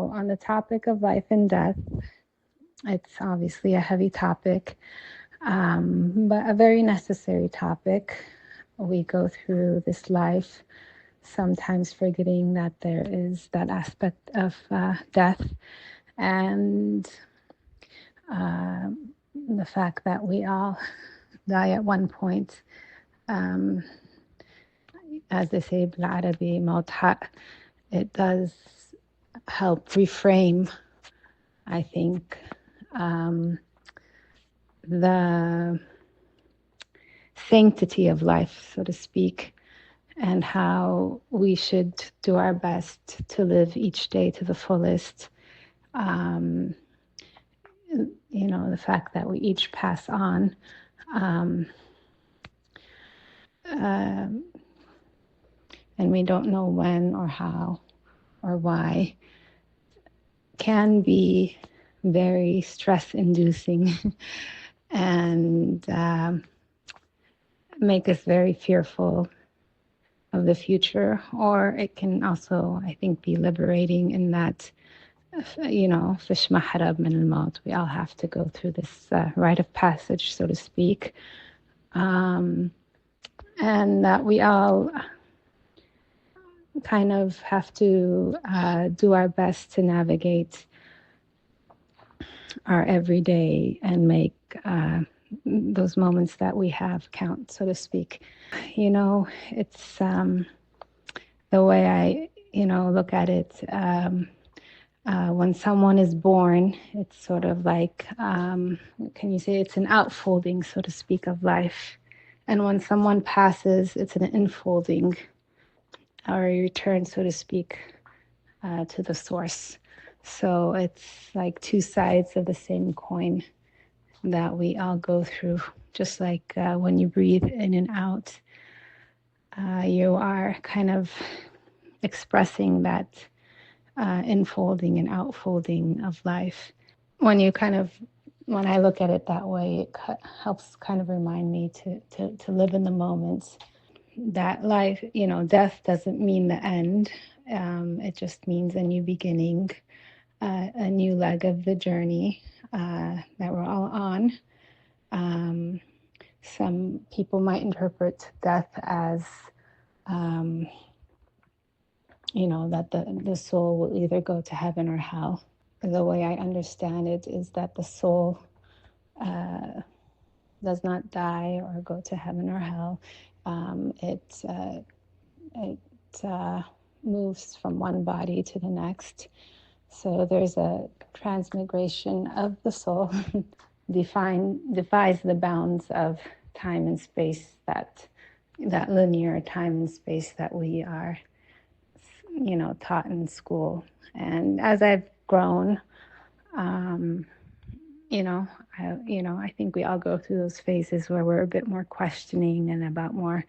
So on the topic of life and death, it's obviously a heavy topic, but a very necessary topic. We go through this life sometimes forgetting that there is that aspect of death, and the fact that we all die at one point. As they say, بالعربي موت. It does help reframe, I think, the sanctity of life, so to speak, and how we should do our best to live each day to the fullest. The fact that we each pass on, and we don't know when or how or why, can be very stress-inducing and make us very fearful of the future. Or it can also, I think, be liberating in that, fish maharab min al-maut. We all have to go through this rite of passage, so to speak, and that we all kind of have to do our best to navigate our everyday and make those moments that we have count, so to speak. It's the way I, look at it. When someone is born, it's sort of like, can you say it's an outfolding, so to speak, of life. And when someone passes, it's an infolding or a return, so to speak, to the source. So it's like two sides of the same coin that we all go through. Just like when you breathe in and out, you are kind of expressing that infolding and outfolding of life. When I look at it that way, it helps kind of remind me to live in the moment. That life, death doesn't mean the end. It just means a new beginning, a new leg of the journey that we're all on. Some people might interpret death as, that the soul will either go to heaven or hell. The way I understand it is that the soul does not die or go to heaven or hell. It moves from one body to the next. So there's a transmigration of the soul, defies the bounds of time and space, that linear time and space that we are, taught in school. And as I've grown, I think we all go through those phases where we're a bit more questioning and more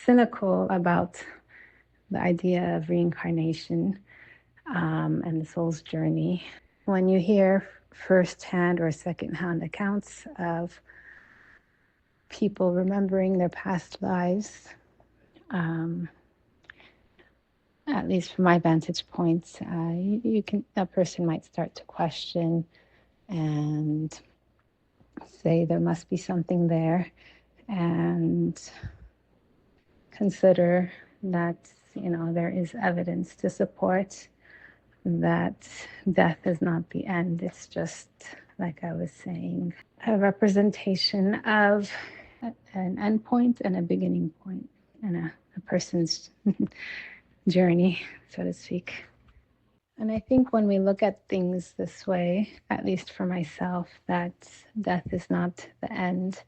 cynical about the idea of reincarnation and the soul's journey. When you hear first-hand or second-hand accounts of people remembering their past lives, at least from my vantage point, a person might start to question and say there must be something there, and consider that there is evidence to support that death is not the end. It's just, like I was saying, a representation of an end point and a beginning point in a person's journey, so to speak. And I think when we look at things this way, at least for myself, that death is not the end,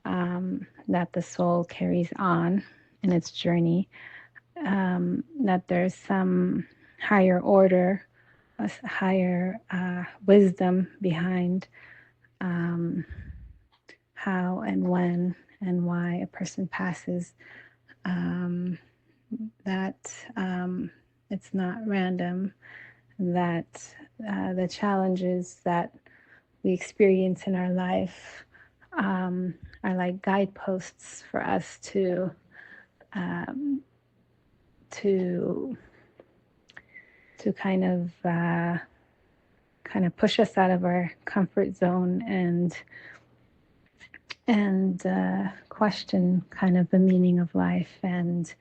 that the soul carries on in its journey, that there's some higher order, a higher wisdom behind how and when and why a person passes, that it's not random, that the challenges that we experience in our life are like guideposts for us to kind of kind of push us out of our comfort zone and question kind of the meaning of life and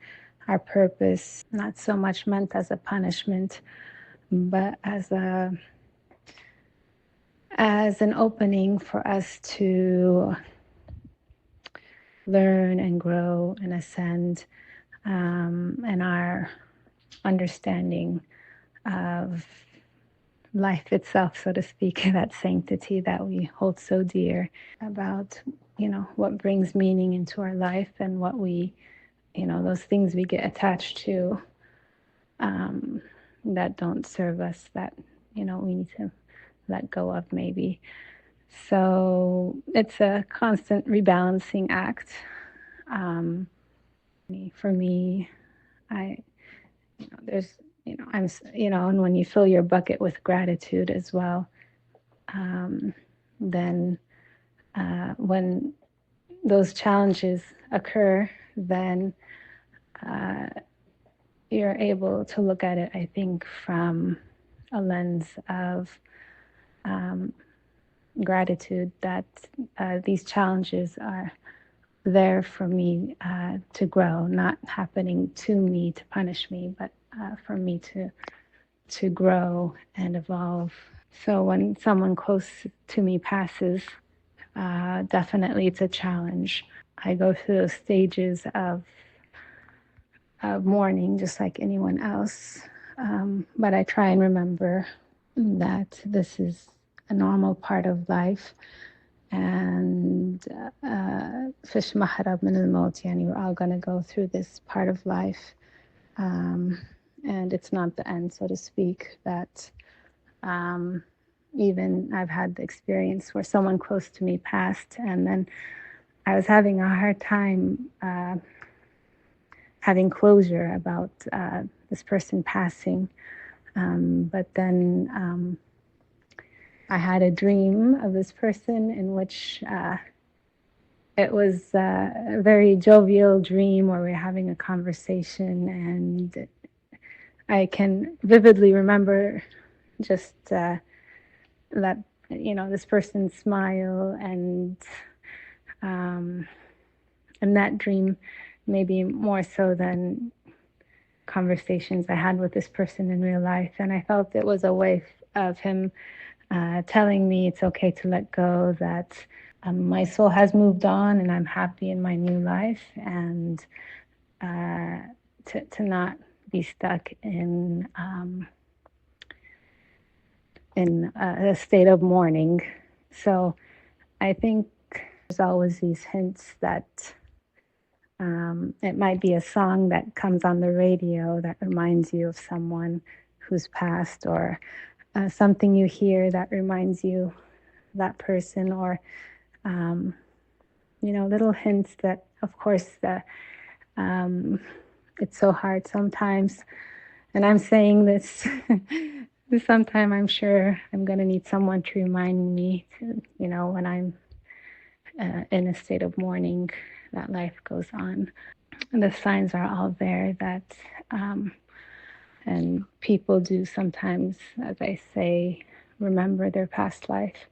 our purpose, not so much meant as a punishment, but as an opening for us to learn and grow and ascend, and our understanding of life itself, so to speak, that sanctity that we hold so dear, about, what brings meaning into our life and what we, those things we get attached to, that don't serve us, that, we need to let go of maybe. So it's a constant rebalancing act. For me, there's, and when you fill your bucket with gratitude as well, then when those challenges occur, then you're able to look at it, I think, from a lens of gratitude that these challenges are there for me to grow, not happening to me to punish me, but for me to grow and evolve. So when someone close to me passes, definitely it's a challenge. I go through those stages of mourning just like anyone else, but I try and remember that this is a normal part of life, and fish mahrab min al-maut, we're all going to go through this part of life, and it's not the end, so to speak. That even I've had the experience where someone close to me passed, and then I was having a hard time having closure about this person passing, but then I had a dream of this person in which it was a very jovial dream where we're having a conversation, and I can vividly remember just that, this person's smile, and that dream, maybe more so than conversations I had with this person in real life. And I felt it was a way of him telling me it's okay to let go, that my soul has moved on and I'm happy in my new life, and to not be stuck in a state of mourning. So I think there's always these hints that it might be a song that comes on the radio that reminds you of someone who's passed, or something you hear that reminds you of that person, or little hints that, of course, it's so hard sometimes. And I'm saying this sometime I'm sure I'm going to need someone to remind me to, when I'm in a state of mourning, that life goes on. And the signs are all there that, and people do sometimes, as I say, remember their past life.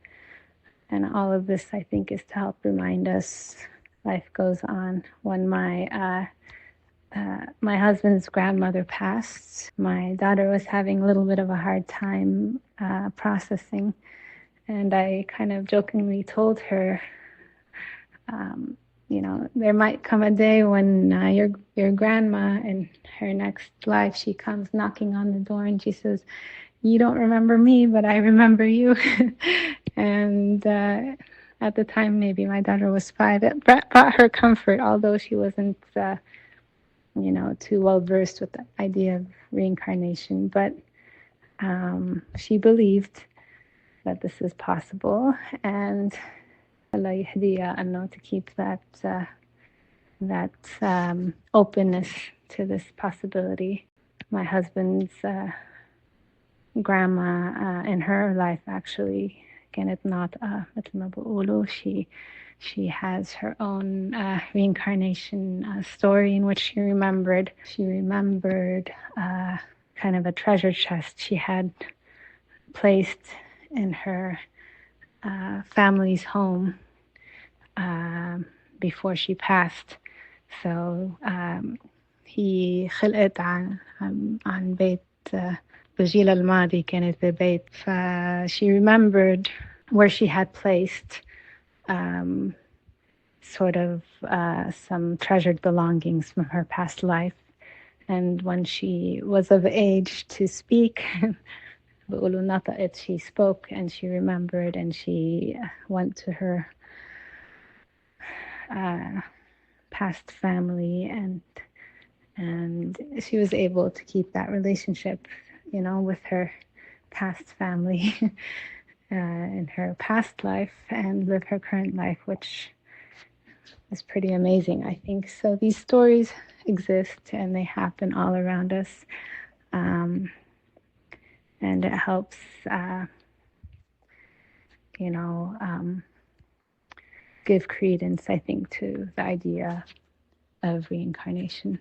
And all of this, I think, is to help remind us life goes on. When my husband's grandmother passed, my daughter was having a little bit of a hard time processing. And I kind of jokingly told her, there might come a day when your grandma, in her next life, she comes knocking on the door and she says, "You don't remember me, but I remember you." And at the time, maybe my daughter was 5. It brought her comfort, although she wasn't, too well versed with the idea of reincarnation. But she believed that this is possible, and Allah yahdiya, and to keep that openness to this possibility. My husband's grandma, in her life, actually, كانت ناطقة مثل ما بيقولوا. She has her own reincarnation story in which she remembered kind of a treasure chest she had placed in her family's home before she passed. So هي خلقت عن بيت بجيل الماضي كانت ببيت. She remembered where she had placed sort of some treasured belongings from her past life. And when she was of age to speak, she spoke and she remembered, and she went to her past family, and she was able to keep that relationship, with her past family in her past life and live her current life, which is pretty amazing, I think. So these stories exist and they happen all around us. And it helps, give credence, I think, to the idea of reincarnation.